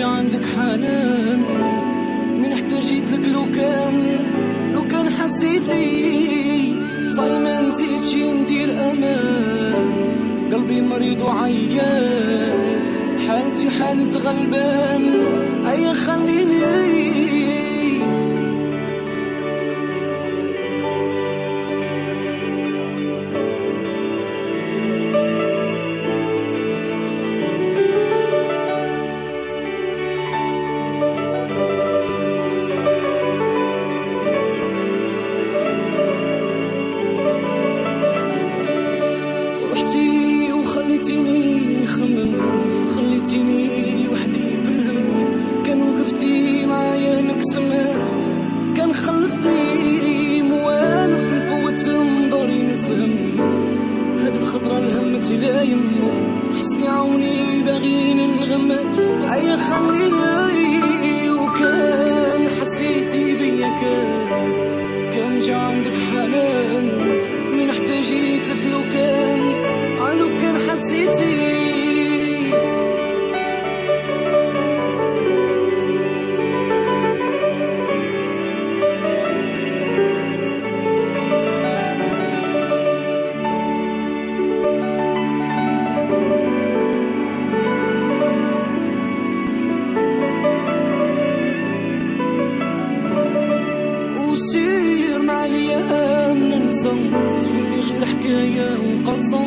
جا عندك حنان من احتاجيت لك. لو كان حسيتي صايمة نزيدش ندير امان. قلبي مريض وعيان، حالتي حالة غلبان. ايا خليني خليتيني نخمم، خليتيني وحدي بالهم. كان وقفتي معايا نقسم، كان خلصتي موالف نفوت نضري نفهم. هاد الخضرة الهمت لايم، حسني عوني باغي نغم. ايا خليني وكان حسيتي بيا كان جا عندك حنان من احتاجيت لك. لو كان حسيتي وسير مع الايام ننسى، تولي غير حكايه وقصه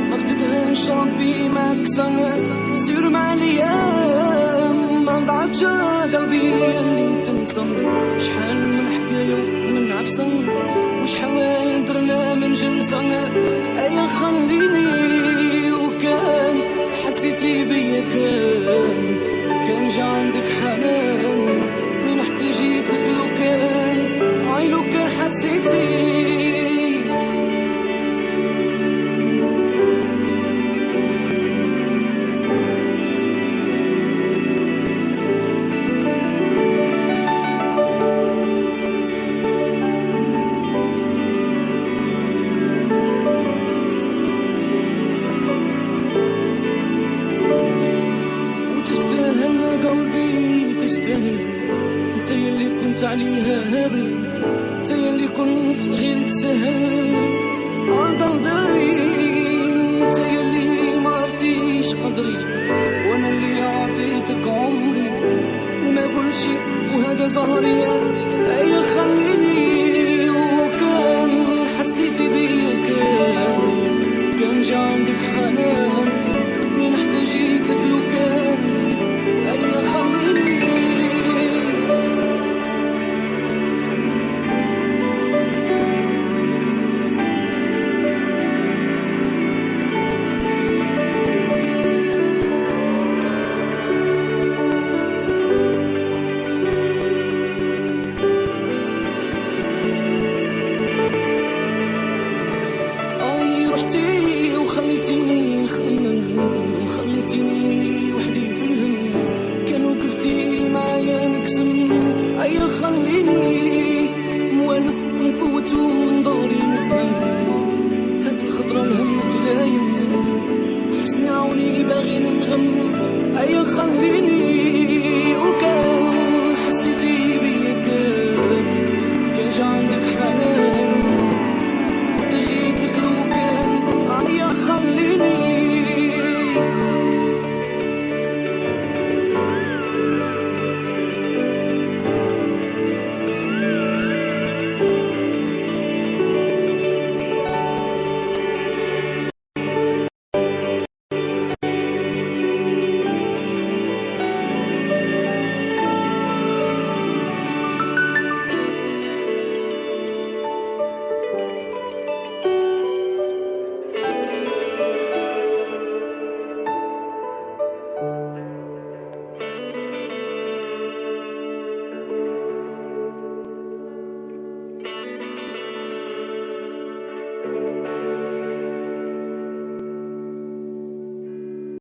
ما كتبهاش ربي معاك سنة. سير مع الايام ما ضاعتش قلبي اللي تنسى. شحال من حكايه ومن عفسه، وشحال درنا من جلسه. ايا خليني وكان حسيتي بيا كان جا عندك حنان من احتاجيت لك. لو كان حسيتي قلبي تستاهل. انت يلي كنت عليها هابل، انت يلي كنت غير تسهل. قلبي انت يلي ما عرفتيش قدري، وانا اللي عطيتك عمري وما قلتش وهذا ظهري. ايا خليني وكان حسيتي بيا كان جا عندك حنان من احتاجيت لك. لو كان ايا خليني رحتي وخليتيني نخمم، خليتيني وحدي في الهم. كان وقفتي معايا نقسم. ايا خليني